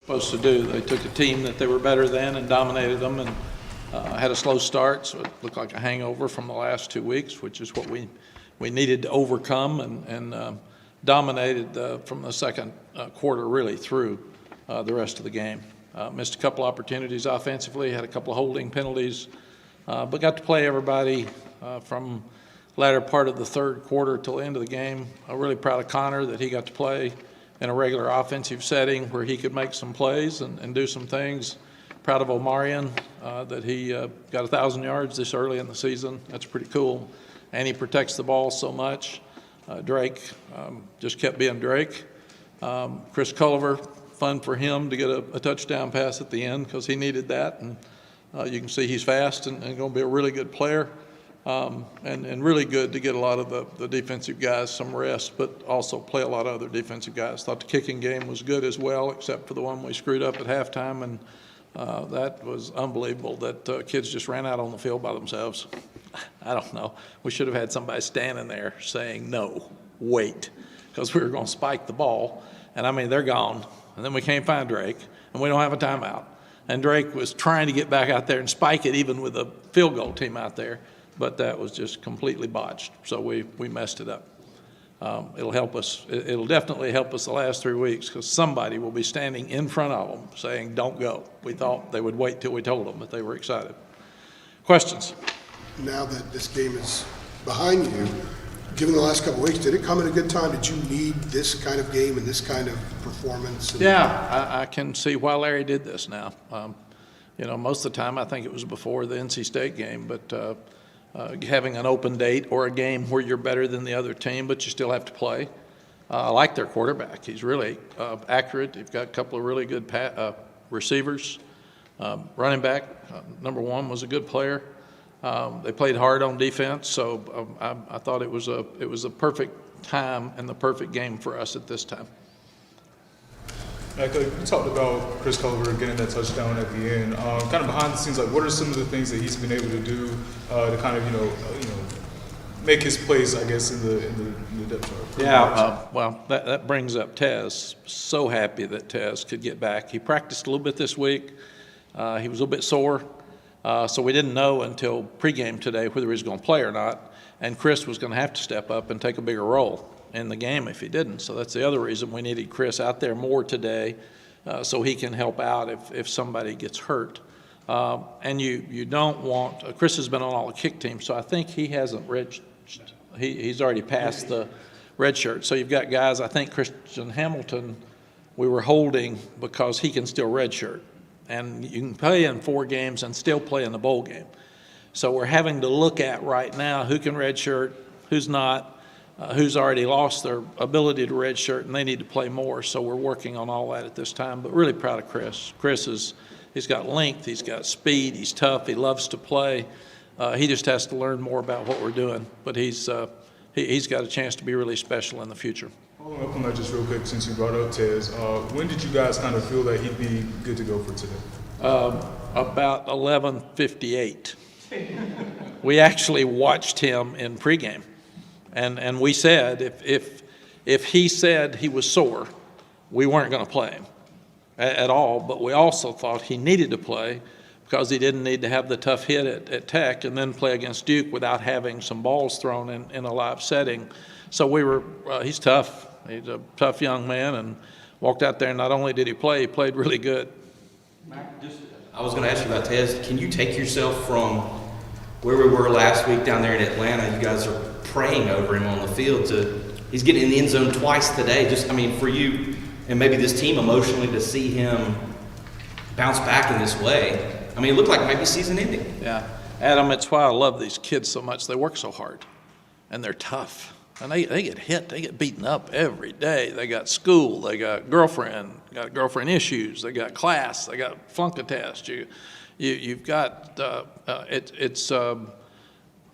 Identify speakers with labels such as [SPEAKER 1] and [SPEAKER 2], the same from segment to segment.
[SPEAKER 1] Supposed to do. They took a team that they were better than and dominated them, and had a slow start, so it looked like a hangover from the last 2 weeks, which is what we needed to overcome, and dominated from the second quarter really through the rest of the game. Missed a couple opportunities offensively, had a couple of holding penalties, but got to play everybody from latter part of the third quarter till the end of the game. I'm really proud of Connor that he got to play in a regular offensive setting where he could make some plays and do some things. Proud of Omarion that he got 1,000 yards this early in the season. That's pretty cool. And he protects the ball so much. Drake just kept being Drake. Chris Culliver, fun for him to get a touchdown pass at the end because he needed that. And you can see he's fast and going to be a really good player. And really good to get a lot of the defensive guys some rest, but also play a lot of other defensive guys. Thought the kicking game was good as well, except for the one we screwed up at halftime, and that was unbelievable that kids just ran out on the field by themselves. I don't know. We should have had somebody standing there saying, no, wait, because we were going to spike the ball. And, I mean, they're gone, and then we can't find Drake, and we don't have a timeout. And Drake was trying to get back out there and spike it even with a field goal team out there. But that was just completely botched, so we messed it up. It'll help us. It'll definitely help us the last 3 weeks because somebody will be standing in front of them saying, don't go. We thought they would wait till we told them, but they were excited. Questions?
[SPEAKER 2] Now that this game is behind you, given the last couple of weeks, did it come at a good time? Did you need this kind of game and this kind of performance?
[SPEAKER 1] Yeah, I can see why Larry did this now. Most of the time I think it was before the NC State game, but having an open date or a game where you're better than the other team, but you still have to play. I like their quarterback. He's really accurate. They've got a couple of really good receivers. Running back, number one, was a good player. They played hard on defense, so I thought it was a perfect time and the perfect game for us at this time.
[SPEAKER 3] Like you talked about Chris Culliver getting that touchdown at the end. Kind of behind the scenes, like what are some of the things that he's been able to do to kind of make his place, I guess, in the depth chart?
[SPEAKER 1] Yeah, well, that brings up Tez. So happy that Tez could get back. He practiced a little bit this week. He was a little bit sore, so we didn't know until pregame today whether he was going to play or not. And Chris was going to have to step up and take a bigger role in the game if he didn't. So that's the other reason we needed Chris out there more today so he can help out if somebody gets hurt. And you don't want – Chris has been on all the kick teams, so I think he hasn't he's already passed the red shirt. So you've got guys, I think Christian Hamilton we were holding because he can still redshirt. And you can play in 4 games and still play in the bowl game. So we're having to look at right now who can redshirt, who's not, who's already lost their ability to redshirt, and they need to play more. So we're working on all that at this time, but really proud of Chris. He's got length, he's got speed, he's tough, he loves to play. He just has to learn more about what we're doing, but he's got a chance to be really special in the future.
[SPEAKER 3] Following up on that just real quick, since you brought up Tez, when did you guys kind of feel that he'd be good to go for today?
[SPEAKER 1] About 11:58. We actually watched him in pregame. And we said if he said he was sore, we weren't going to play him at all. But we also thought he needed to play because he didn't need to have the tough hit at Tech and then play against Duke without having some balls thrown in a live setting. So he's tough. He's a tough young man and walked out there. And not only did he play, he played really good.
[SPEAKER 4] Mack, I was going to ask you about Tez. Can you take yourself from where we were last week down there in Atlanta? You guys are praying over him on the field he's getting in the end zone twice today. For you and maybe this team emotionally to see him bounce back in this way, it looked like maybe season ending.
[SPEAKER 1] Yeah, Adam, it's why I love these kids so much. They work so hard, and they're tough. And they get hit, they get beaten up every day. They got school, they got girlfriend issues, they got class, they got flunk test. You've got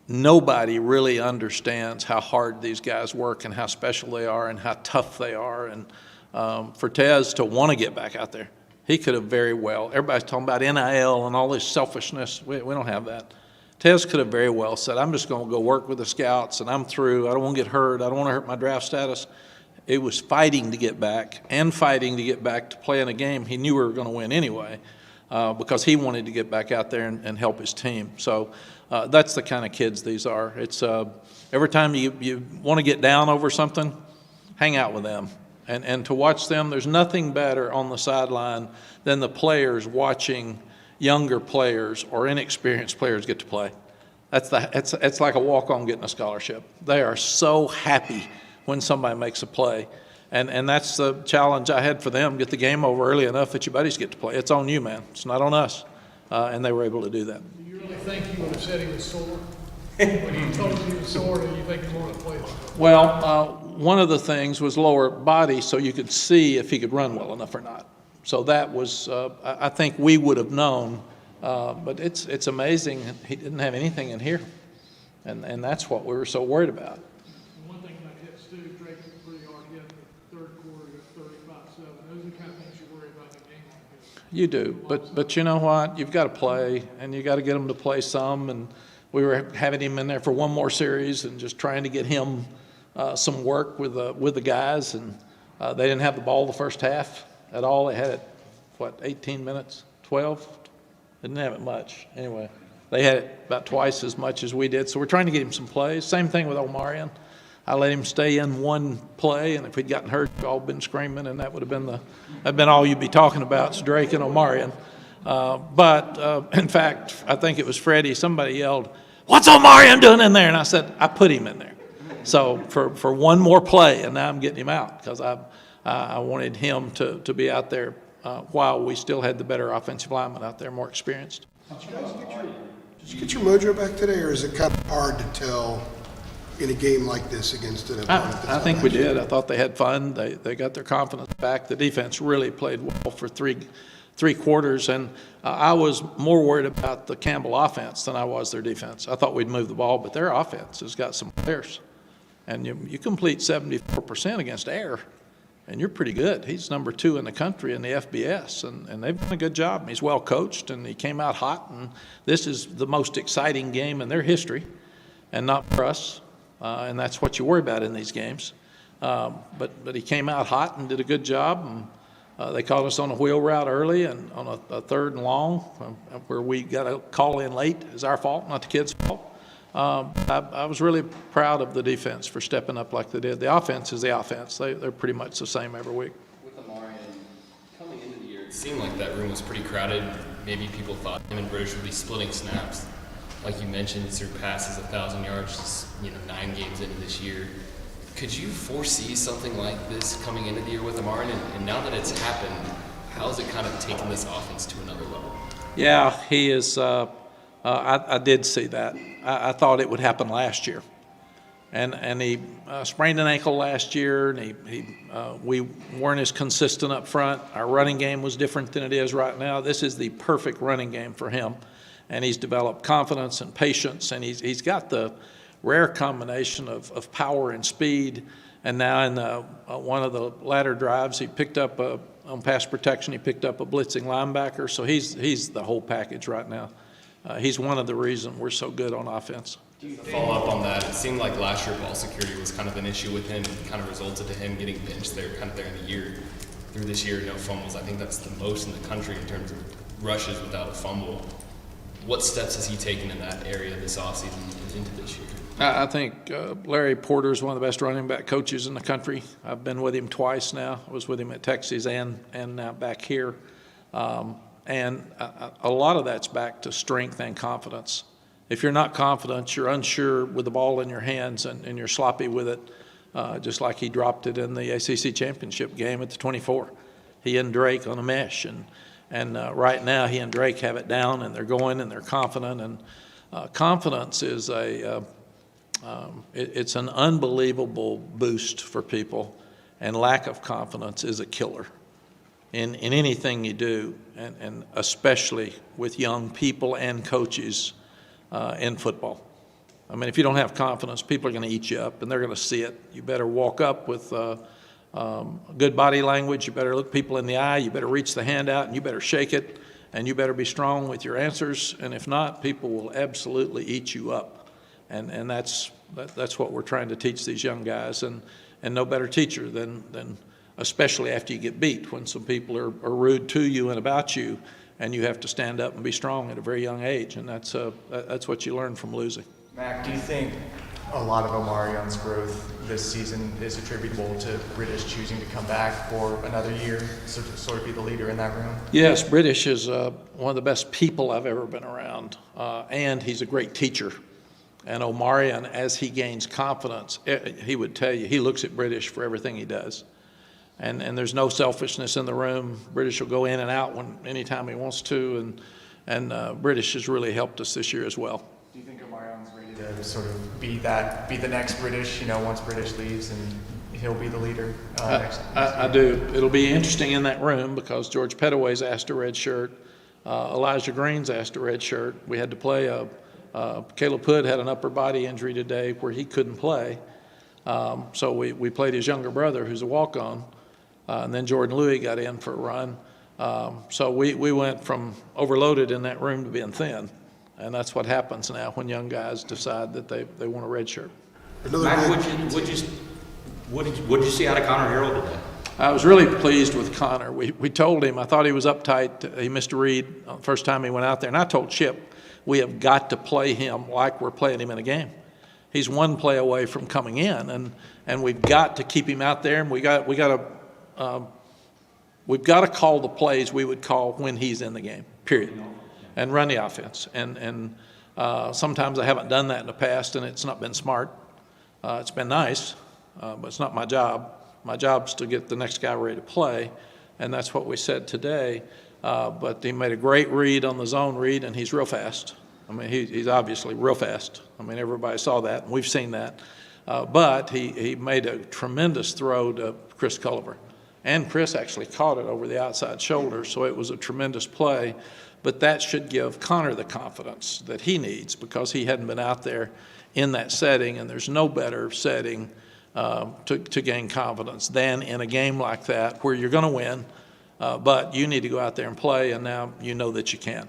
[SPEAKER 1] nobody really understands how hard these guys work and how special they are and how tough they are. And for Tez to want to get back out there, he could have very well. Everybody's talking about NIL and all this selfishness. We don't have that. Tez could have very well said, I'm just going to go work with the scouts and I'm through. I don't want to get hurt. I don't want to hurt my draft status. It was fighting to get back and fighting to get back to playing a game he knew we were going to win anyway, because he wanted to get back out there and help his team. So that's the kind of kids these are. It's every time you want to get down over something, hang out with them. And to watch them, there's nothing better on the sideline than the players watching younger players or inexperienced players get to play. It's like a walk-on getting a scholarship. They are so happy when somebody makes a play. And that's the challenge I had for them, get the game over early enough that your buddies get to play. It's on you, man. It's not on us. And they were able to do that.
[SPEAKER 5] Do you really think he would have said he was sore? When he told you he was sore, do you think he wanted to play?
[SPEAKER 1] Well, one of the things was lower body, so you could see if he could run well enough or not. So that was, I think we would have known, but it's amazing he didn't have anything in here, and that's what we were so worried about.
[SPEAKER 5] One thing about hit Stu, Drake was pretty hard hit in the third quarter, got 35-7. Those are the kind of things you worry about in a game like this.
[SPEAKER 1] You do, but you know what? You've got to play, and you got to get him to play some, and we were having him in there for one more series and just trying to get him some work with the guys, and they didn't have the ball the first half at all. They had it, 18 minutes, 12? They didn't have it much. Anyway, they had it about twice as much as we did, so we're trying to get him some plays. Same thing with Omarion. I let him stay in one play, and if he'd gotten hurt, we'd all been screaming, and that would have been all you'd be talking about is Drake and Omarion. But in fact, I think it was Freddie, somebody yelled, "What's Omarion doing in there?" And I said, "I put him in there." So for one more play, and now I'm getting him out because I wanted him to be out there while we still had the better offensive lineman out there, more experienced.
[SPEAKER 2] Did you get your mojo back today, or is it kind of hard to tell in a game like this against an opponent that's
[SPEAKER 1] I think we did. I thought they had fun. They got their confidence back. The defense really played well for three quarters, and I was more worried about the Campbell offense than I was their defense. I thought we'd move the ball, but their offense has got some players. And you complete 74% against air, and you're pretty good. He's number 2 in the country in the FBS, and they've done a good job. He's well coached, and he came out hot, and this is the most exciting game in their history, and not for us, and that's what you worry about in these games. But he came out hot and did a good job, and they caught us on a wheel route early and on a 3rd and long where we got a call in late. It's our fault, not the kids' fault. I was really proud of the defense for stepping up like they did. The offense is the offense. They're pretty much the same every week.
[SPEAKER 6] With Omarion coming into the year, it seemed like that room was pretty crowded. Maybe people thought him and British would be splitting snaps. Like you mentioned, he surpasses 1,000 yards just 9 games into this year. Could you foresee something like this coming into the year with Omarion? And now that it's happened, how's it kind of taken this offense to another level?
[SPEAKER 1] Yeah, he is. I did see that. I thought it would happen last year, and he sprained an ankle last year, and we weren't as consistent up front. Our running game was different than it is right now. This is the perfect running game for him, and he's developed confidence and patience, and he's got the rare combination of power and speed. And now in one of the latter drives, he picked up on pass protection. He picked up a blitzing linebacker, so he's the whole package right now. He's one of the reasons we're so good on offense.
[SPEAKER 6] To follow up on that, it seemed like last year ball security was kind of an issue with him and kind of resulted to him getting benched there kind of there in the year. Through this year, no fumbles. I think that's the most in the country in terms of rushes without a fumble. What steps has he taken in that area this offseason and into this year?
[SPEAKER 1] I think Larry Porter is one of the best running back coaches in the country. I've been with him twice now. I was with him at Texas and now back here. And a lot of that's back to strength and confidence. If you're not confident, you're unsure with the ball in your hands and you're sloppy with it, just like he dropped it in the ACC championship game at the 24. He and Drake on a mesh, and right now he and Drake have it down, and they're going and they're confident. And confidence is it's an unbelievable boost for people, and lack of confidence is a killer in anything you do, and especially with young people and coaches in football. I mean, if you don't have confidence, people are going to eat you up, and they're going to see it. You better walk up with good body language. You better look people in the eye. You better reach the hand out, and you better shake it, and you better be strong with your answers. And if not, people will absolutely eat you up. And that's what we're trying to teach these young guys. And and no better teacher than especially after you get beat, when some people are rude to you and about you, and you have to stand up and be strong at a very young age, and that's what you learn from losing.
[SPEAKER 7] Mack, do you think a lot of Omarion's growth this season is attributable to British choosing to come back for another year, so to sort of be the leader in that room?
[SPEAKER 1] Yes, British is one of the best people I've ever been around, and he's a great teacher. And Omarion, as he gains confidence, he would tell you, he looks at British for everything he does. And there's no selfishness in the room. British will go in and out anytime he wants to, and British has really helped us this year as well.
[SPEAKER 7] Do you think Omarion's ready to sort of be the next British, once British leaves, and he'll be the leader next year?
[SPEAKER 1] I do. It'll be interesting in that room because George Pettaway's asked a red shirt. Elijah Green's asked a red shirt. We had to play Caleb Hood had an upper body injury today where he couldn't play. So we played his younger brother, who's a walk-on. And then Jordan Louis got in for a run. So we went from overloaded in that room to being thin. And that's what happens now when young guys decide that they want a red shirt.
[SPEAKER 4] Mack, what'd you see out of Connor Harrell today?
[SPEAKER 1] I was really pleased with Connor. We told him, I thought he was uptight. He missed a read the first time he went out there. And I told Chip, we have got to play him like we're playing him in a game. He's one play away from coming in, and we've got to keep him out there, and we've got to call the plays we would call when he's in the game, period, and run the offense. And sometimes I haven't done that in the past, and it's not been smart. It's been nice, but it's not my job. My job's to get the next guy ready to play, and that's what we said today. But he made a great read on the zone read, and he's real fast. I mean, he's obviously real fast. I mean, everybody saw that, and we've seen that. But he made a tremendous throw to Chris Culliver. And Chris actually caught it over the outside shoulder, so it was a tremendous play. But that should give Connor the confidence that he needs because he hadn't been out there in that setting, and there's no better setting to gain confidence than in a game like that where you're going to win, but you need to go out there and play, and now you know that you can.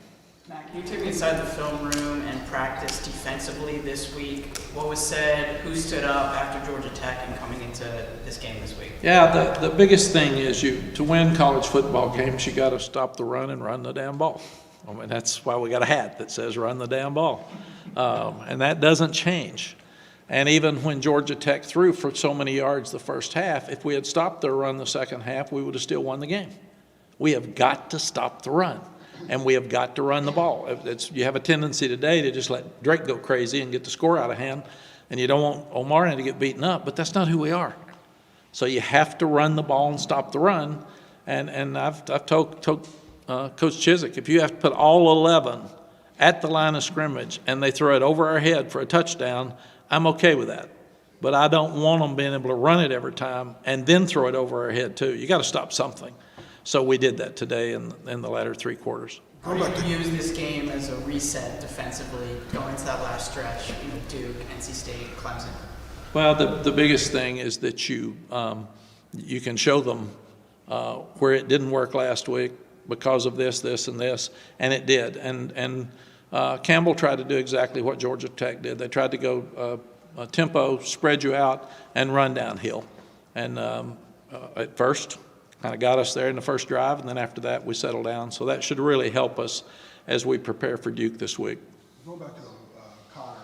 [SPEAKER 8] Mack, can you take me inside the film room and practice defensively this week? What was said? Who stood up after Georgia Tech and coming into this game this week?
[SPEAKER 1] Yeah, the biggest thing is to win college football games, you got to stop the run and run the damn ball. I mean, that's why we got a hat that says run the damn ball. And that doesn't change. And even when Georgia Tech threw for so many yards the first half, if we had stopped their run the second half, we would have still won the game. We have got to stop the run, and we have got to run the ball. You have a tendency today to just let Drake go crazy and get the score out of hand, and you don't want Omarion to get beaten up, but that's not who we are. So you have to run the ball and stop the run. And I've told Coach Chiswick, if you have to put all 11 at the line of scrimmage and they throw it over our head for a touchdown, I'm okay with that. But I don't want them being able to run it every time and then throw it over our head too. You got to stop something. So we did that today in the latter three quarters.
[SPEAKER 8] How do you use this game as a reset defensively going into that last stretch, Duke, NC State, Clemson?
[SPEAKER 1] Well, the biggest thing is that you can show them where it didn't work last week because of this, and this, and it did. And Campbell tried to do exactly what Georgia Tech did. They tried to go tempo, spread you out, and run downhill. And at first, kind of got us there in the first drive, and then after that, we settled down. So that should really help us as we prepare for Duke this week.
[SPEAKER 2] Going back to Connor,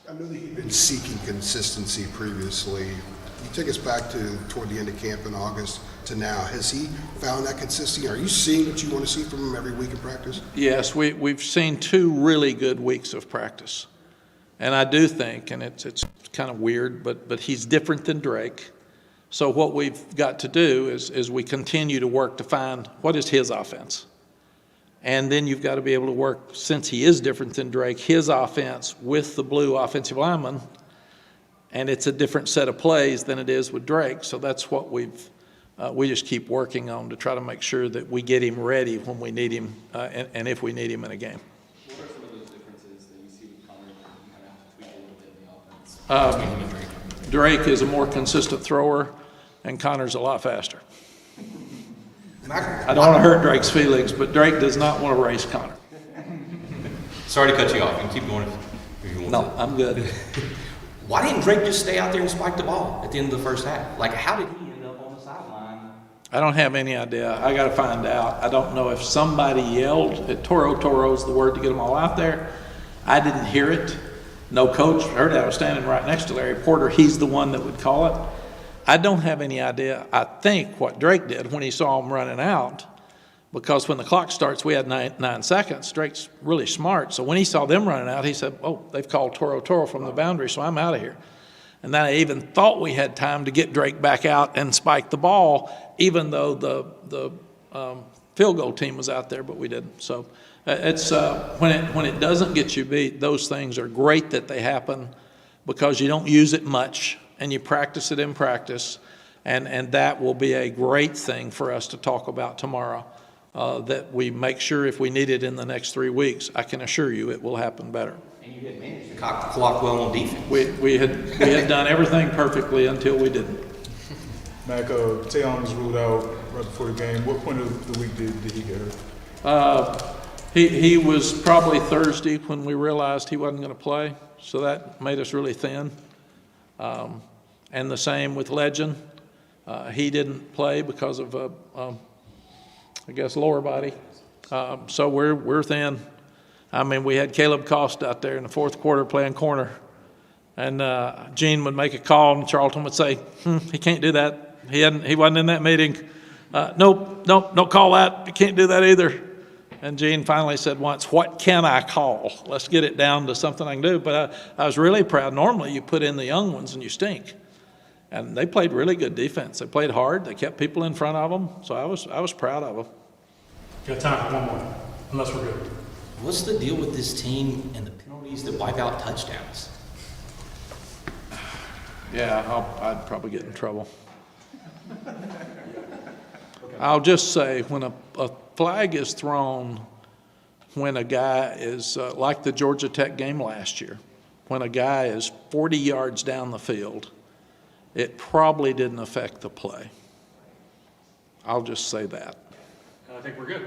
[SPEAKER 2] I know that he'd been seeking consistency previously. You take us back toward the end of camp in August to now. Has he found that consistency? Are you seeing what you want to see from him every week in practice?
[SPEAKER 1] Yes, we've seen 2 really good weeks of practice. And I do think, and it's kind of weird, but he's different than Drake. So what we've got to do is we continue to work to find what is his offense. And then you've got to be able to work, since he is different than Drake, his offense with the blue offensive lineman. And it's a different set of plays than it is with Drake. So that's what we just keep working on to try to make sure that we get him ready when we need him and if we need him in a game.
[SPEAKER 6] What are some of those differences that you see with Connor that you kind of have to tweak a little bit in the offense between him and Drake?
[SPEAKER 1] Drake is a more consistent thrower, and Connor's a lot faster. I don't want to hurt Drake's feelings, but Drake does not want to race Connor.
[SPEAKER 4] Sorry to cut you off. You can keep going if you want
[SPEAKER 1] No,
[SPEAKER 4] to.
[SPEAKER 1] I'm good.
[SPEAKER 4] Why didn't Drake just stay out there and spike the ball at the end of the first half? Like, how did he end up on the sideline?
[SPEAKER 1] I don't have any idea. I got to find out. I don't know if somebody yelled at Toro's the word to get them all out there. I didn't hear it. No coach heard it. I was standing right next to Larry Porter. He's the one that would call it. I don't have any idea. I think what Drake did when he saw him running out, because when the clock starts, we had 9 seconds. Drake's really smart. So when he saw them running out, he said, oh, they've called Toro from the boundary, so I'm out of here. And then I even thought we had time to get Drake back out and spike the ball, even though the field goal team was out there, but we didn't. So it's when it doesn't get you beat, those things are great that they happen because you don't use it much and you practice it in practice. And that will be a great thing for us to talk about tomorrow. That we make sure if we need it in the next 3 weeks, I can assure you it will happen better.
[SPEAKER 4] And you had managed to cock the clock well on defense.
[SPEAKER 1] We had done everything perfectly until we didn't.
[SPEAKER 3] Mack, Tayon was ruled out right before the game. What point of the week did he get hurt?
[SPEAKER 1] He was probably Thursday when we realized he wasn't going to play, so that made us really thin. And the same with Legend. He didn't play because of I guess lower body. So we're thin. I mean, we had Caleb Cost out there in the fourth quarter playing corner, and Gene would make a call, and Charlton would say, "He can't do that. He wasn't in that meeting. Nope, don't call that. You can't do that either." And Gene finally said once, "What can I call? Let's get it down to something I can do." But I was really proud. Normally, you put in the young ones and you stink. And they played really good defense. They played hard. They kept people in front of them. So I was proud of them.
[SPEAKER 9] Got time for one more, unless we're good.
[SPEAKER 4] What's the deal with this team and the penalties that wipe out touchdowns?
[SPEAKER 1] Yeah, I'd probably get in trouble. I'll just say when a flag is thrown when a guy is, like the Georgia Tech game last year, when a guy is 40 yards down the field, it probably didn't affect the play. I'll just say that.
[SPEAKER 9] I think we're good.